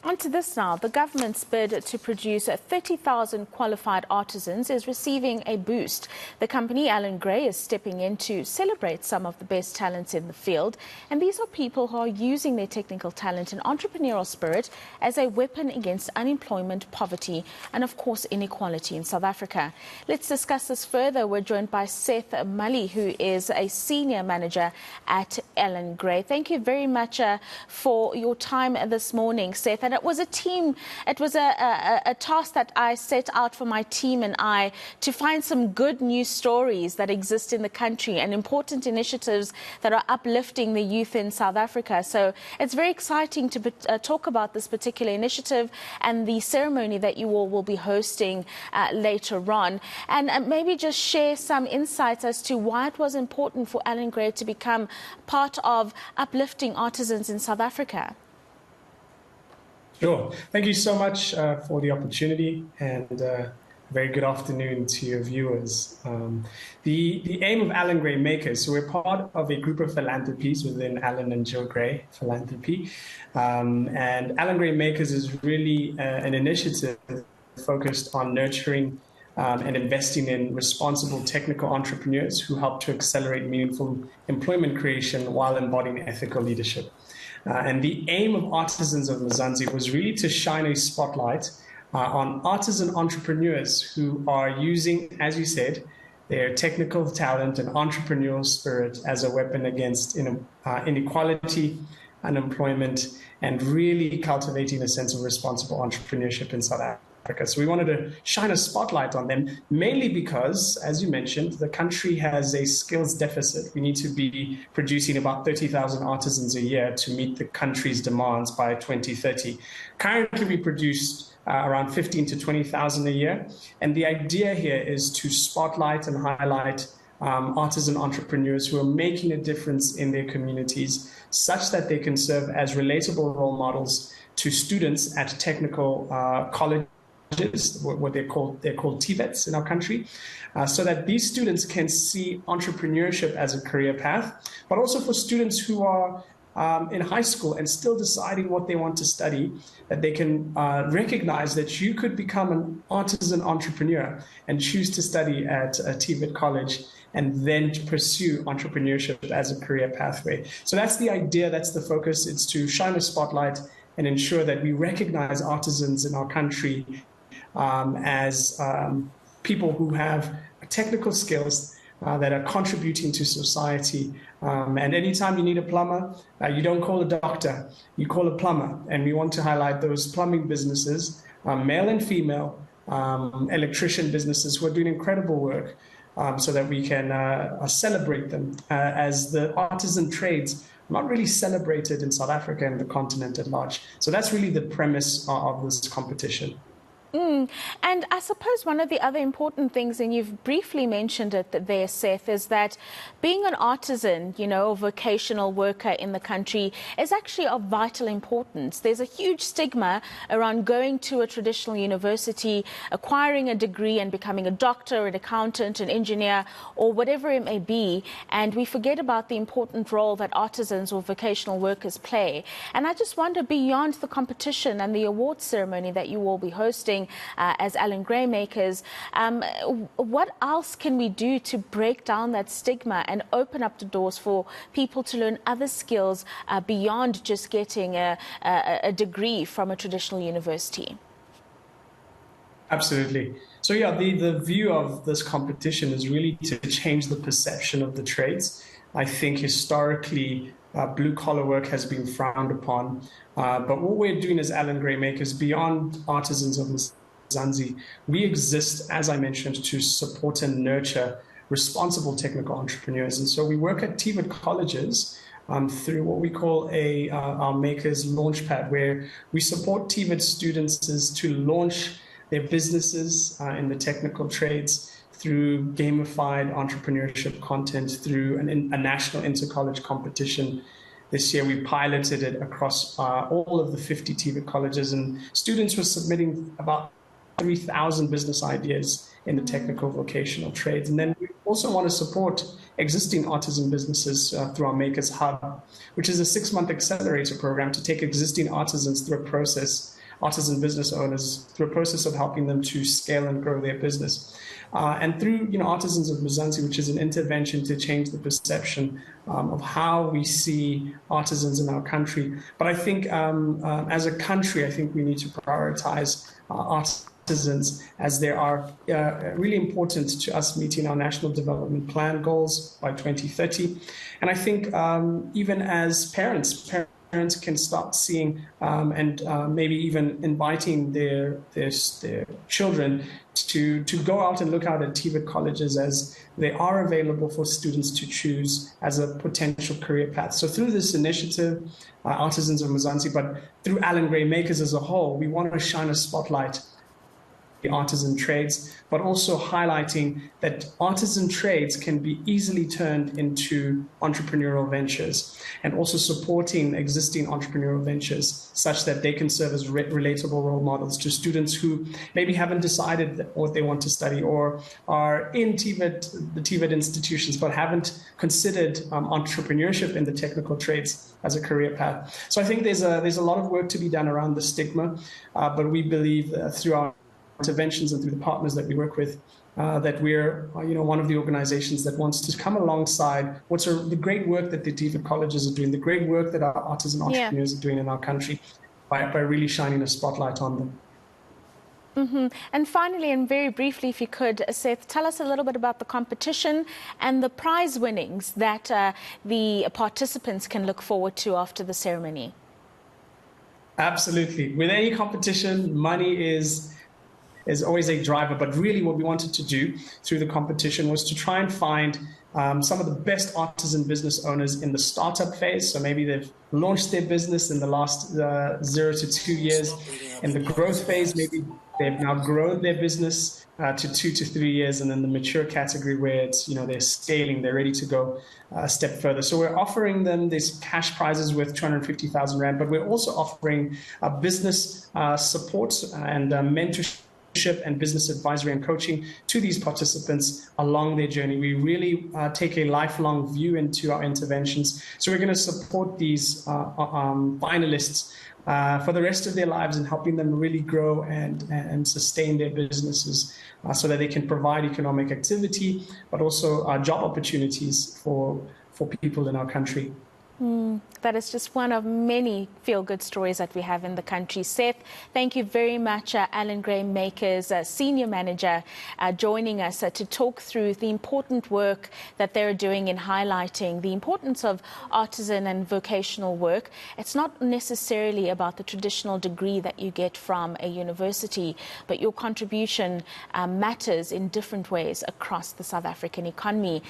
On to this now. The government's bid to produce 30,000 qualified artisans is receiving a boost. The company, Allan Gray, is stepping in to celebrate some of the best talents in the field. And these are people who are using their technical talent and entrepreneurial spirit as a weapon against unemployment, poverty, and of course, inequality in South Africa. Let's discuss this further. We're joined by Seth Mulli, who is a senior manager at Allan Gray. Thank you very much for your time this morning, Seth. And it was a task that I set out for my team and I to find some good news stories that exist in the country and important initiatives that are uplifting the youth in South Africa. So it's very exciting to talk about this particular initiative and the ceremony that you all will be hosting later on. And maybe just share some insights as to why it was important for Allan Gray to become part of uplifting artisans in South Africa. Sure. Thank you so much for the opportunity, and very good afternoon to your viewers. The aim of Allan Gray Makers, so we're part of a group of philanthropies within Allan and Jill Gray Philanthropy, and Allan Gray Makers is really an initiative focused on nurturing and investing in responsible technical entrepreneurs who help to accelerate meaningful employment creation while embodying ethical leadership. And the aim of Artisans of Mzansi was really to shine a spotlight on artisan entrepreneurs who are using, as you said, their technical talent and entrepreneurial spirit as a weapon against inequality, unemployment, and really cultivating a sense of responsible entrepreneurship in South Africa. So we wanted to shine a spotlight on them, mainly because, as you mentioned, the country has a skills deficit. We need to be producing about 30,000 artisans a year to meet the country's demands by 2030. Currently, we produce around 15 to 20,000 a year. And the idea here is to spotlight and highlight artisan entrepreneurs who are making a difference in their communities such that they can serve as relatable role models to students at technical colleges, what they're called TVETs in our country, so that these students can see entrepreneurship as a career path, but also for students who are in high school and still deciding what they want to study, that they can recognize that you could become an artisan entrepreneur and choose to study at a TVET college and then to pursue entrepreneurship as a career pathway. So that's the idea, that's the focus. It's to shine a spotlight and ensure that we recognize artisans in our country as people who have technical skills that are contributing to society. And anytime you need a plumber, you don't call a doctor, you call a plumber. And we want to highlight those plumbing businesses, male and female, electrician businesses who are doing incredible work, so that we can celebrate them as the artisan trades not really celebrated in South Africa and the continent at large. So that's really the premise of this competition. And I suppose one of the other important things, and you've briefly mentioned it there, Seth, is that being an artisan, a vocational worker in the country is actually of vital importance. There's a huge stigma around going to a traditional university, acquiring a degree and becoming a doctor, an accountant, an engineer, or whatever it may be. And we forget about the important role that artisans or vocational workers play. And I just wonder, beyond the competition and the awards ceremony that you will be hosting, as Allan Gray Makers, what else can we do to break down that stigma and open up the doors for people to learn other skills beyond just getting a degree from a traditional university? Absolutely. So yeah, the view of this competition is really to change the perception of the trades. I think historically, blue-collar work has been frowned upon. But what we're doing as Allan Gray Makers, beyond Artisans of Mzansi, we exist, as I mentioned, to support and nurture responsible technical entrepreneurs. And so we work at TVET colleges through what we call our Makers Launchpad, where we support TVET students to launch their businesses in the technical trades through gamified entrepreneurship content, through a national inter-college competition. This year, we piloted it across all of the 50 TVET colleges, and students were submitting about 3,000 business ideas in the technical vocational trades. And then also want to support existing artisan businesses through our Makers Hub, which is a 6-month accelerator program to take existing artisans through a process, artisan business owners, through a process of helping them to scale and grow their business. And through, Artisans of Mzansi, which is an intervention to change the perception of how we see artisans in our country. But I think as a country, I think we need to prioritize artisans as they are really important to us meeting our National Development Plan goals by 2030. And I think even as parents can start seeing and maybe even inviting their children to go out and look out at TVET colleges as they are available for students to choose as a potential career path. So through this initiative, Artisans of Mzansi, but through Allan Gray Makers as a whole, we want to shine a spotlight the artisan trades, but also highlighting that artisan trades can be easily turned into entrepreneurial ventures, and also supporting existing entrepreneurial ventures such that they can serve as relatable role models to students who maybe haven't decided what they want to study or are in the TVET institutions, but haven't considered entrepreneurship in the technical trades as a career path. So I think there's a lot of work to be done around the stigma, but we believe through our interventions and through the partners that we work with, that we're one of the organizations that wants to come alongside the great work that the TVET colleges are doing, the great work that our artisan entrepreneurs are doing in our country by really shining a spotlight on them. Mm-hmm. And finally, and very briefly, if you could, Seth, tell us a little bit about the competition and the prize winnings that the participants can look forward to after the ceremony. Absolutely. With any competition, money is always a driver, but really what we wanted to do through the competition was to try and find some of the best artisan business owners in the startup phase. So maybe they've launched their business in the last 0 to 2 years. In the growth phase, maybe they've now grown their business to 2 to 3 years, and then the mature category where it's, they're scaling, they're ready to go a step further. So we're offering them these cash prizes worth 250,000 Rand, but we're also offering business support and mentorship and business advisory and coaching to these participants along their journey. We really take a lifelong view into our interventions. So we're going to support these finalists for the rest of their lives and helping them really grow and sustain their businesses so that they can provide economic activity, but also job opportunities for people in our country. That is just one of many feel-good stories that we have in the country. Seth, thank you very much, Allan Gray Makers, Senior Manager, joining us to talk through the important work that they're doing in highlighting the importance of artisan and vocational work. It's not necessarily about the traditional degree that you get from a university, but your contribution matters in different ways across the South African economy.